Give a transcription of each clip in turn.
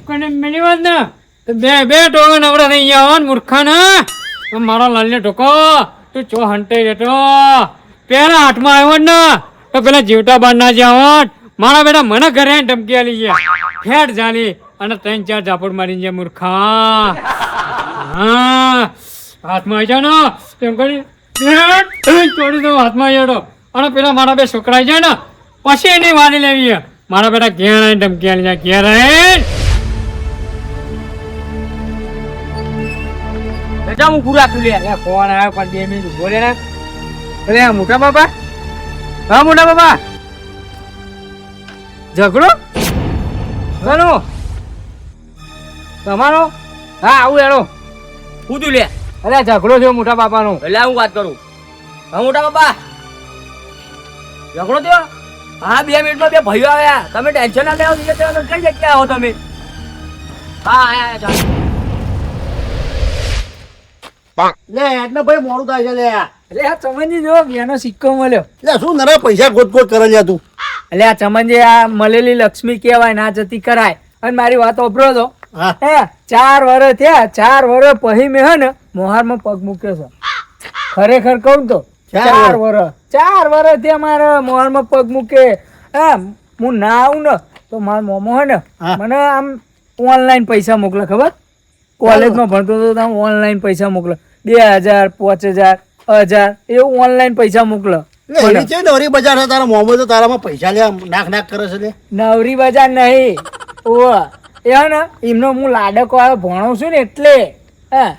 કને મેની વાત ને બે બે ટોગા નવરા થઈ ગયા હોન મૂર્ખાના મારો લાલને ઠોકો તું ચો હંટાઈ જતો પેલા હાથમાં આવ્યો ને તો પેલા જીવતા બાર ના જ્યાં હોત મારા બેટા મને ઘરે ધમકી આલી ગયા ફેટ જાલી અને 3-4 ઝાપડ મારી ગયા મૂર્ખા હા હાથમાં આવી જાય ને તેમ કરી છોડી દઉં હાથમાં આવ્યો અને પેલા મારા બે છોકરા જાય ને પછી એની વારી લેવી મારા બેટા ઘેર આવીને ધમકી આલી જાય ઘેર આવીને બેટા હું પૂરા તું લે ફોન આવ્યો પણ 2 મિનિટ બોલે ને અરે મોટા બાપા હા મોટા બાપા ઝઘડો કોનો તમારો હા આવું એનો હું તું લે અરે ઝઘડો થયો મોટા બાપાનો એટલે હું વાત કરું હા મોટા બાપા ઝઘડો થયો હા 2 મિનિટમાં 2 ભાઈઓ આવ્યા તમે ટેન્શન ના લેવો કઈ જગ્યા આવો તમે હા આયા લે એટલે ભાઈ મોડું થાય છે લે એટલે આ ચમનજી જો બેનો સિક્કો મળ્યો લે શું નરા પૈસા ગોટ કરે લ્યા તું એટલે આ ચમનજી આ મળેલી લક્ષ્મી કહેવાય ના જતી કરાય અને મારી વાત ઓભરો તો હા હે 4 વર્ષ થયા 4 વર્ષ પછી મેં હે ને મોહારમાં પગ મૂક્યો છે ખરેખર કહું તો 4 વર્ષ થયા મારા મોહારમાં પગ મૂકે હા હું ના આવું ને તો મારા મોમો હે ને મને આમ ઓનલાઈન પૈસા મોકલે ખબર કોલેજમાં ભણતો હતો તો ઓનલાઈન પૈસા મોકલે 2000 5000 1000 એવું ઓનલાઈન પૈસા મોકલે એની છે નવરી બજાર છે તારા મોહમ્મદ તો તારામાં પૈસા લે નાખ કરે છે લે નવરી બજાર નહીં ઓ એ ને એમનો હું લાડકો આવે ભણું છું ને એટલે હા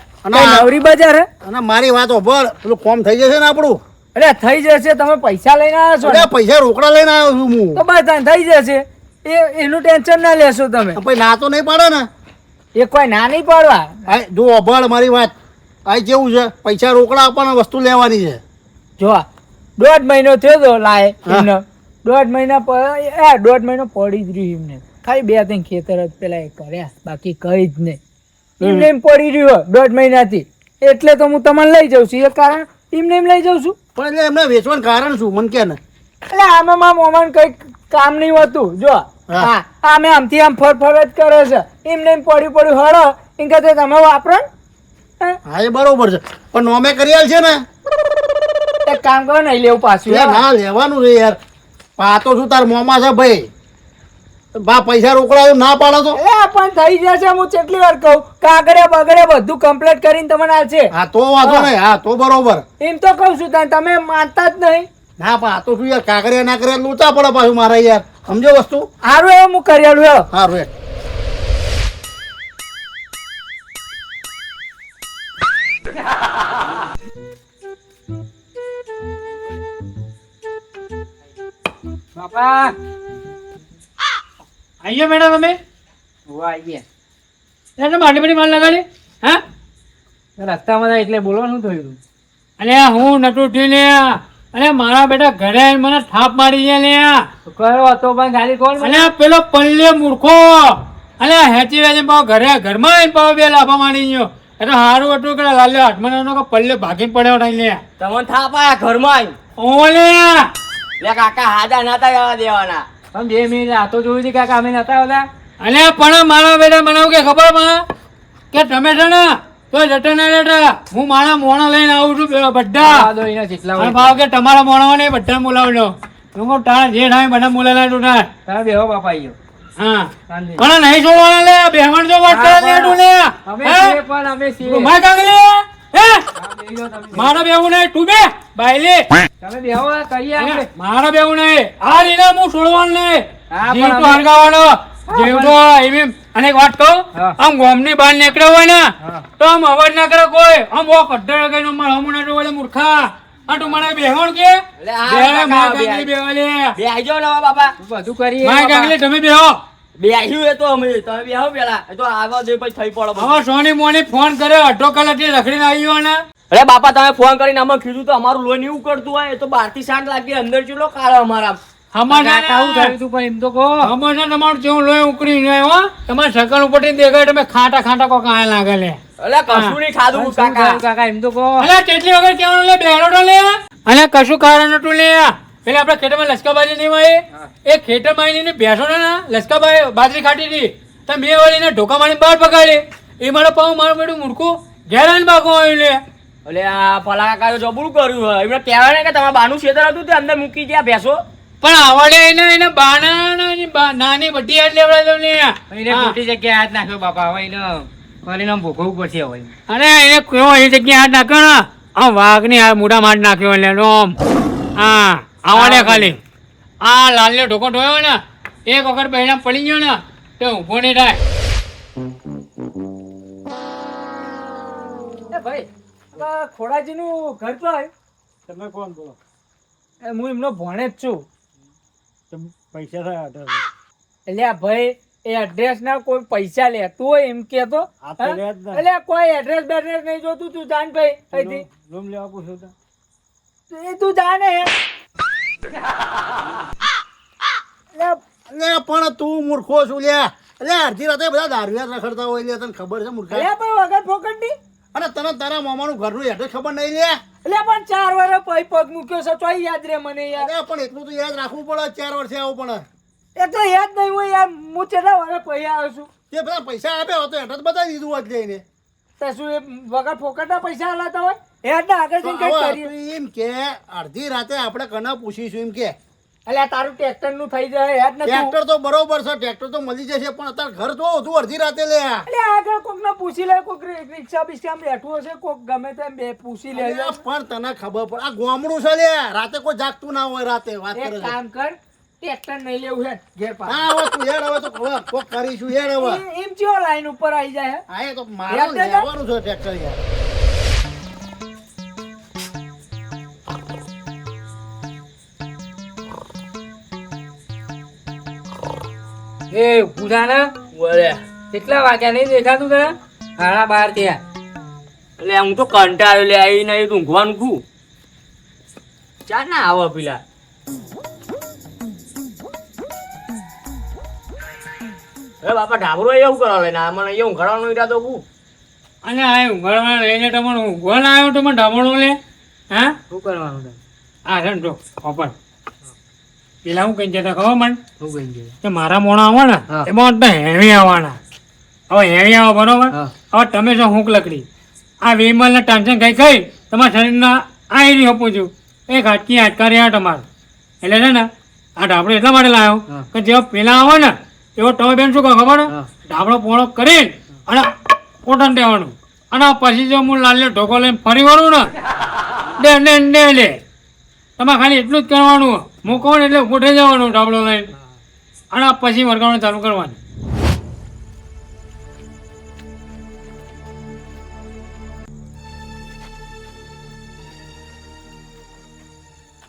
નવરી બજાર હે અને મારી વાત ઓભળ પેલું કોમ થઈ જશે ને આપણું અરે થઈ જશે તમે પૈસા લઈને આવ્યા છો ને પૈસા રોકડા લઈને આવ્યો છું હું તો બસ થઈ જશે એનું ટેન્શન ના લેશો તમે પછી ના તો નહીં પાડે ને એ કોઈ ના નહીં પાડવા જો ઓભળ મારી વાત આ કેવું છે પૈસા રોકડા આપવાના વસ્તુ લેવાની છે જો 1.5 મહિનો થયો તો લાય એમને 1.5 મહિના 1.5 મહિનો પડી જ રહ્યું એમને ખાલી 2-3 ખેતર જ પેલા કર્યા બાકી કઈ જ નહીં એમને એમ પડી રહ્યું 1.5 મહિનાથી એટલે તો હું તમને લઈ જાઉં છું એ કારણ એમને એમ લઈ જાઉં છું પણ એટલે એમને વેચવાનું કારણ શું મને કે ને એટલે આમાં મારા મોમાને કઈ કામ નહીં હોતું જો હા આમે આમથી આમ ફર જ કરે છે એમને એમ પડ્યું હળો એમ કે તમે વાપરો હા એ બરોબર છે પણ નોમે કરી છે ને એક કામ કરો નહીં લેવું પાછું ના લેવાનું છે યાર આ તો શું તાર મોમાં છે ભાઈ બા પૈસા રોકડા ના પાડો તો પણ થઈ જશે હું કેટલી વાર કહું કાગળે બગડે બધું કમ્પ્લીટ કરીને તમને આવશે હા તો વાંધો નહીં હા તો બરોબર એમ તો કહું છું તમે માનતા જ નહીં ના પણ આ તો શું યાર કાગળિયા ના કરે લૂંટા પડે પાછું મારા યાર સમજો વસ્તુ સારું એવું હું કરી આલું હેલો સારું યાર બાપા આઈએ મેડમ અમે આવીએ એટલે માટી બધી માલ લગાડી હા રસ્તામાં એટલે બોલવાનું થયું અરે હું નટુ ઉઠીને અરે મારા બેટા ઘરે આવીને મને થાપ મારી ગયા લે કયો હતો પણ ગાડી કોણ અને પેલો પલ્લે મૂર્ખો અને હેચી વેચી પાવ ઘરમાં આવીને પાવ બે લાફા મારી ગયો એટલે સારું હતું કે લાલે હાથમાં કે પલ્લે ભાગીને પડ્યો નહીં લે તમને થાપ આયા ઘરમાં ઓલે લે કાકા હાડા નતા જવા દેવાના તમે 2 મિનિટ આ તો જોયું હતી કાકા અમે નતા આવતા અને પણ મારા બેટા મને કે ખબર માં કે તમે છે ને તો જટા ના જટા હું મારા મોણા લઈને આવું છું બધા ભાવ કે તમારા મોણા ને બધા બોલાવજો હું તારા જે થાય બધા બોલેલા તું થાય તમે બેહો બાપા આયો હા પણ નહીં છોડવાના લે બેહણ જો વાત કરે લે તું લે અમે છીએ પણ અમે છીએ માર કાંગલી હે મારા બેવું નહીં તું બે બાયલે તમે બેહો કહીએ આપણે મારા બેવું નહીં આ રીને હું છોડવાનું નહીં હા જીવ પણ તો હરગાવાનો જીવ તો એમ અને એક વાત કહું આમ ગોમની બહાર નીકળ્યો હોય ને તો આમ અવાજ ના કરે કોઈ આમ ઓ કઢ્ઢર ગઈ મારા હમણાં તો વળે મૂર્ખા આ તું મને બેહણ કે બે માર કાંગલી બેવાલે બે આજો ને બાપા બધું કરીએ માર કાંગલી તમે બેહો બે આવ્યું એ તો અમે તમે બેહો પેલા એ તો આવા દે પછી થઈ પડો હવે સોની મોની ફોન કર્યો 1/2 કલાકથી રખડીને આવ્યો ને અરે બાપા તમે ફોન કરીને અમે કીધું તો અમારું લોન એવું કરતું હોય એ તો 12 થી 7 લાગી અંદર ચૂલો કાળો અમારા અમારે આવું થયું તું પણ એમ તો કહો અમારે તમારું જેવું લોહી ઉકળી જાય હો તમારે સકલ ઉપરથી દેખાય તમે ખાટા કો કાય લાગે લે અલે કશું નહીં ખાધું કાકા એમ તો કહો અલે કેટલી વખત કેવાનું લે બેરોડો લે અને કશું કારણ નતું લે પેલે આપણે ખેતરમાં લસકાબાજી નહીં હોય એ ખેતરમાં આવીને ભેંસો ને લસકાબાઈ બાજરી ખાટી હતી તો તો મેં વળીને ઢોકા મારીને બહાર પગાડે એ મારો પાઉં મારું બેટું મૂર્ખું ઘેર આવીને બાકો આવ્યું લે. એટલે આ પલા કાકા જબરું કર્યું હોય એમને કહેવાય ને કે તમારા બાનું ખેતર હતું તે અંદર મૂકી ગયા ભેંસો. પણ આવડે એને બાના નાની બધી હાથ લેવડાવી દઉં ને. એને ખોટી જગ્યાએ હાથ નાખ્યો બાપા હવે એને ફરીને ભોગવવું પડશે હવે. અરે એને કેવો એ જગ્યાએ હાથ નાખ્યો ને આ વાઘની આ મોઢા માં હાથ નાખ્યો એટલે આમ હા આવડે ખાલી આ લાલને ઢોકો ઢોયો ને એક વખત પહેલા પડી ગયો ને તો ઊભો નહીં થાય. એ ભાઈ આ ખોડાજીનું ઘર તો આવ્યું. તમે કોણ બોલો? હું એમનો ભણે જ છું. પૈસા થયા એટલે આ ભાઈ એ એડ્રેસ ના કોઈ પૈસા લેતું હોય એમ કેતો. આ તો લે જ ને. એટલે કોઈ એડ્રેસ બેડ્રેસ નહીં જોતું તું જાણ ભાઈ અહીંથી. રૂમ લેવા પૂછો તો એ તું જાણે હે. અલે પણ તું મૂર્ખો છું લ્યા. અલે અડધી રાતે બધા દારૂ રખડતા હોય લે, તને ખબર છે મૂર્ખા? એટલે પણ વગર ફોકટની. અને તને તારા મામાનું ઘરનું એડ્રેસ ખબર નહીં લે? એટલે પણ 4 વર્ષ પછી પગ મૂક્યો છે તોય યાદ રે મને યાર. અરે પણ એટલું તો યાદ રાખવું પડે, 4 વર્ષે આવું પડે. એ તો યાદ નહીં હોય યાર. હું કેટલા વર્ષ પછી આવ્યો છું. તે બધા પૈસા આપ્યા હોય તો એડ્રેસ બતાવી દીધું હોત જઈને. તો શું એ વગર ફોકટના પૈસા હલાતા હોય? યાદ ના આગળ જઈને કઈ હવે કરીએ. તું એમ કે અડધી રાતે આપણે કના પૂછીશું એમ કે. એટલે તારું ટ્રેક્ટર નું થઈ જાય યાદ નથી. ટ્રેક્ટર તો બરોબર છે, ટ્રેક્ટર તો મળી જશે, પણ અત્યારે ઘર જો તું અડધી રાતે લે. એટલે આગળ કોક ને પૂછી લે, કોક રિક્ષા બિક્ષા બેઠું હશે, કોક ગમે તેમ બે પૂછી લે. અરે પણ તને ખબર પડે આ ગામડું છે લે, રાતે કોઈ જાગતું ના હોય રાતે. વાત કરે એક છે. કામ કર, ટ્રેક્ટર નહીં લેવું હે ઘેર પાછું. હા હવે તું હેડ, હવે તો હવે કોક કરીશું હેડ હવે. એમ ચિયો લાઈન ઉપર આવી જાય હે? હા એ તો મારે હેડ દે. લેવાનું છે ટ્રેક્ટર યાર. એ પૂજાના બોલે કેટલા વાગ્યા નહીં દેખાતું તને? 12:30 થયા. એટલે હું તો કંટાળ્યો લે આવીને અહીં ઊંઘવાનું છું. ચાલ ના આવો પેલા. અરે બાપા ઢાબરો એવું કરો લઈને મને અહીંયા ઊંઘાડવાનો ઈરાદો હું. અને આ ઊંઘાડવા લઈને તમને ઊંઘવા ના આવ્યો તમે ડામણો લે. હા શું કરવાનું તમે? આ છે ને જો ખબર પેલા હું કઈ જતા ખબર મને શું કહી ગયું? કે મારા મોણા આવે ને હા. એમાં તો હેવી આવવાના. હવે હેવી આવો બરોબર. હા. હવે તમે જો હુંક લકડી આ વિમલ ને ટેન્શન ખાઈ તમારા શરીરના આ એરી આપું છું એક હાટકી હાટકા રહ્યા તમારે. એટલે છે ને આ ઢાબળો એટલા માટે લાવ્યો હા. કે જેવા પેલા આવે ને એવો તમે બેન શું કહો ખબર ને હા. ઢાબળો પોળો કરી અને પોટન દેવાનું અને પછી જો હું લાલ ઢોકો લઈને ફરી વળું ને ડે લે તમારે ખાલી એટલું જ કરવાનું. હું કહું ને એટલે ઉઠે જવાનું ઢાબળો લઈને અને પછી વળગાવાનું ચાલુ કરવાનું.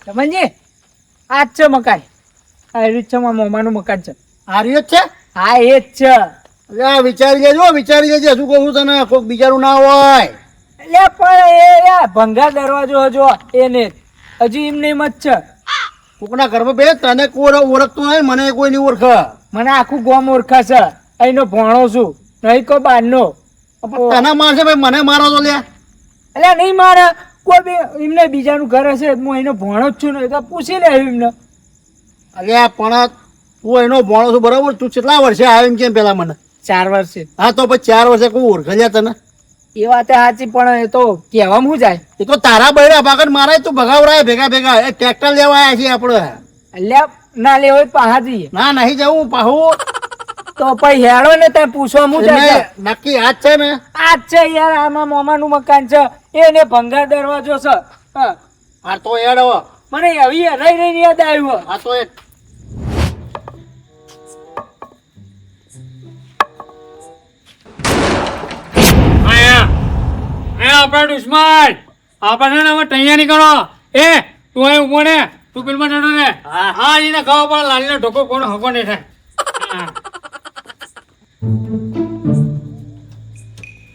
સમજી આ જ છે મકાન. આ રીત છે મારા મોમાનું મકાન છે. આ રહ્યો જ છે. હા એ જ છે. અરે આ વિચારી લેજો, વિચારી લેજે. શું કહું છું તને, કોઈક બીજાનું ના હોય. એટલે પણ એ યાર ભંગાર દરવાજો હજો એને હજી એમને એમ જ છે. કોકના ઘરમાં બે તને કોઈ ઓળખતું નહીં, મને કોઈ નહીં ઓળખે. મને આખું ગામ ઓળખા છે. અહીંનો ભણો છું નહીં કોઈ બહારનો. તને મારશે ભાઈ, મને મારો તો લે. એટલે નહીં મારે કોઈ બી એમને બીજાનું ઘર હશે હું અહીંનો ભણો જ છું ને તો પૂછી લે એમને. અલ્યા પણ તું એનો ભણો છું બરોબર, તું કેટલા વર્ષે આવ્યો એમ કેમ પેલા મને? 4 વર્ષે. હા તો પછી 4 વર્ષે કોઈ ઓળખે લ્યા તને? એ વાત સાચી પણ એ તો કહેવામાં હું જાય. એ તો તારા બૈરા ભાગન મારે તું ભગાવરાય ભેગા ભેગા. એ ટ્રેક્ટર લેવા આવ્યા છીએ આપણે. એટલે ના લેવો હોય પાહા જઈએ ના નહીં જવું પાહું. તો પછી હેડો ને ત્યાં પૂછવા હું જાય. એટલે નક્કી આજ છે ને? આ જ છે યાર આમાં મોમાનું મકાન છે એને ભંગાર દરવાજો છે. હા આ તો હેડ હવે. મને આવી રહી રહીને યાદ આવ્યું. આ તો એક આપણા દુશ્મન આપણે ને હવે તૈયારી કરો. એ તું અહીં ઉભો ને તું પેલમાં જતો ને હા. હા એને ખબર પડે લાલીનો ઢોકો કોનો હકો નહીં થાય. હા.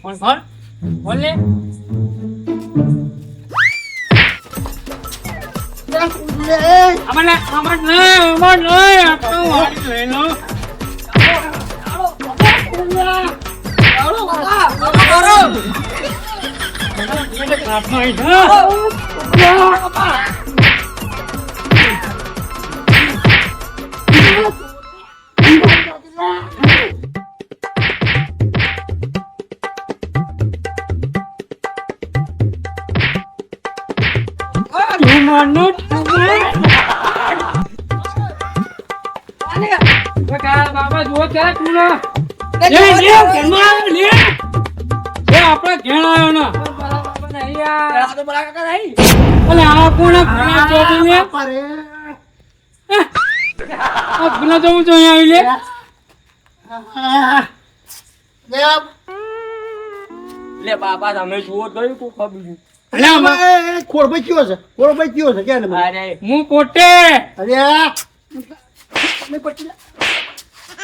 કોણ બોલ લે. આમાં નહીં આટલું વાળી લઈ લો. જવાનું બાબા જુઓ ત્યારે તું ને લે ઘરમાં આવ્યો લે એ આપણે ઘેર આવ્યો ને અલે આ કોણ ગુના ચોટી લે આ ગુના તો હું તો અહીંયા આવી લે લે બાપા તમે જુઓ તો તું ખબર અલે આમાં ખોરભાઈ કયો છે? ખોરભાઈ કયો છે? ક્યાં ને મને? અરે હું પોતે અરે તમે પટી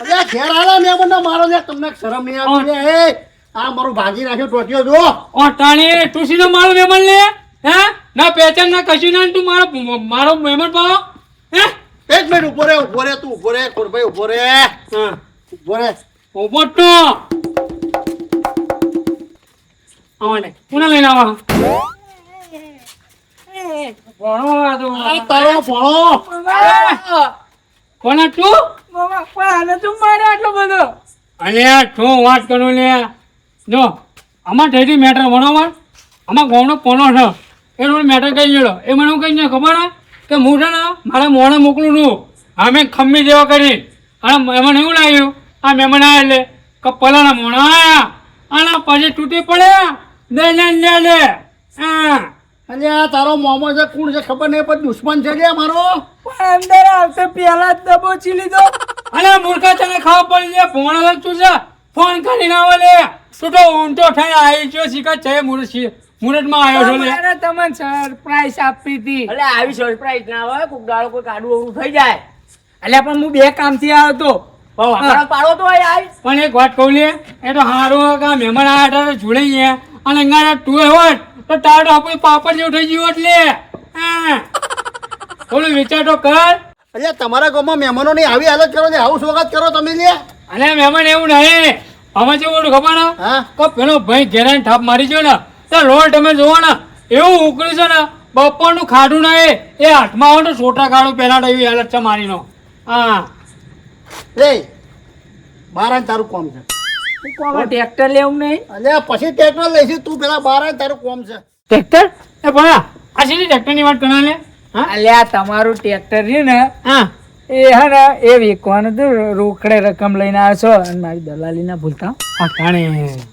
અરે ઘેર આલા મેં મને મારો લે તમને શરમ નહીં આવતી લે એ આ મારું ભાગી નાખ્યો ટોટિયો જો ઓટાણી તુસી નો મારો મહેમાન લે હે ના પહેચાન ના કશું ના તું મારો મહેમાન પાવો હે એક મિનિટ ઉભો રે તું ઉભો રે ખોરભાઈ ઉભો રે હા ઉભો રે ઉભો તો આવને કોને લઈને આવા ભણો આ તો આ તારો ભણો કોને તું આને તું મારે આટલો બધો અલે તું વાત કરું લે જો આમાં ઠેરી મેટર ભણો આમાં ગોમનો પોનો છે એનો મેટર કઈ ગયો એ મને કઈ ને ખબર હે કે હું છે ને મારા મોણે મોકલું છું અમે ખમ્મી જેવા કરી અને એમાં એવું લાગ્યું આ મહેમાન આવ્યા એટલે કપલાના મોણા આવ્યા અને પછી તૂટી પડ્યા લે હા અને આ તારો મોમો છે કોણ છે ખબર નહીં પણ દુશ્મન છે લે મારો અંદર આવતે પેલા જ દબોચી લીધો અલે મૂર્ખા તને ખબર પડી લે ફોન લગતું છે ફોન કરીને આવે લે તું તો ઊંટો થઈને આવી ગયો શીખા છે મુરતમાં આવ્યો છો લે મારે તમને સરપ્રાઈઝ આપી હતી અલે આવી સરપ્રાઈઝ ના હોય કોક દાડો કોઈ કાડું ઓરું થઈ જાય એટલે પણ હું 2 કામથી આવ્યો તો વાપરા પાડો તો યાર પણ એક વાત કહું લે એ તો હારું કે મહેમાન આવ્યા હતા જોડે ગયા અને અંગારા તું હોત તો તારો આપણું પાપડ જેવું થઈ ગયું એટલે હા થોડું વિચાર તો કર અરે તમારા ગામમાં મહેમાનોની આવી હાલત કરો છો આવું સ્વાગત કરો તમે લે અને મહેમાન એવું નહીં હવે જેવું ખબર ને હા કે પેલો ભાઈ ઘેરાને થાપ મારી ગયો ને તો રોડ તમે જોવો ને એવું ઉકળી છે ને બપોરનું ખાધું ના એ હાથમાં આવે ને છોટા કાઢું પેલા તો એવી હાલત છે મારીનો હા રે બાર આને તારું કોમ છે ટ્રેક્ટર લેવું નહીં અલે પછી ટ્રેક્ટર લઈશું તું પેલા બાર આને તારું કોમ છે ટ્રેક્ટર એ ભણા આ સીધી ટ્રેક્ટરની વાત કરા લે હા અલ્યા તમારું ટ્રેક્ટર રહ્યું ને હા એ હે ને એ વેચવાનું તો રોકડે રકમ લઈને આવ્યો છો અને મારી દલાલી ના ભૂલતા હો. આ કાણે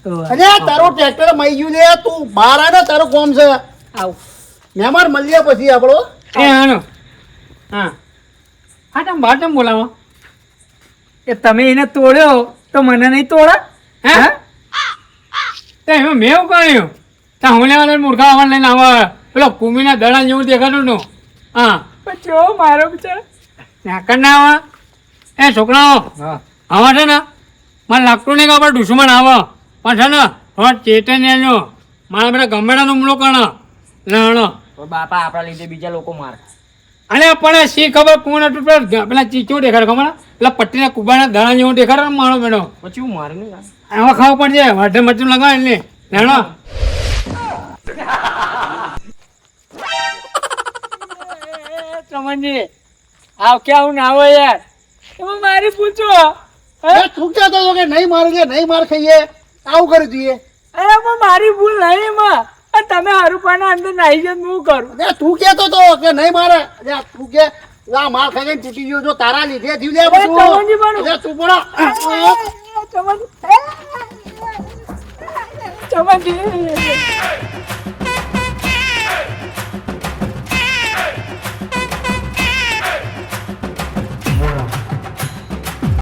તો અરે તારું ટ્રેક્ટર મઈ ગયું લે તું બાર આને તારું કોમ છે આવ મહેમાન મળીએ પછી આપણો એ હાનો હા હા તમે બહાર તમે બોલાવો એ તમે એને તોડ્યો તો મને નહીં તોડા હે તે એમાં મેં એવું કર્યું ત્યાં હું લેવા મૂર્ખા આવવા લઈને આવે પેલો કુમીના દડા જેવું દેખાતું નું હા પણ જો મારો બિચારો નાકર ના આવે એ છોકરાઓ આવા છે ને મને લાગતું નહીં કે આપણે દુશ્મન આવે પણ છે ને હવે ચેતન એનો મારા બધા ગમેડાનો હુમલો કરે લણો બાપા આપણા લીધે બીજા લોકો મારે અને પણ શી ખબર કોણ હતું પેલા ચીચો દેખાડે ખબર પેલા પટ્ટીના કુબાના દડા જેવું દેખાડે ને મારો મેડો પછી હું મારે નહીં આવા ખાવા પડશે વાઢે મરચું લગાવે એટલે લણો ચમનજી આવ ક્યાં ના આવો યાર એમાં મારી પૂછો એ તું કહેતો હતો કે નહીં મારે લે નહીં માર ખાઈએ આવું કરી દઈએ અરે પણ મારી ભૂલ નહીં એમાં અને તમે હરુપાના અંદર નાહી જાય હું કરું અરે તું કહેતો હતો કે નહીં મારે અરે તું કે આ માર ખાઈને તૂટી ગયો જો તારા લીધે થયું લે બધું. ચમનજી પણ અરે તું પણ ચમનજી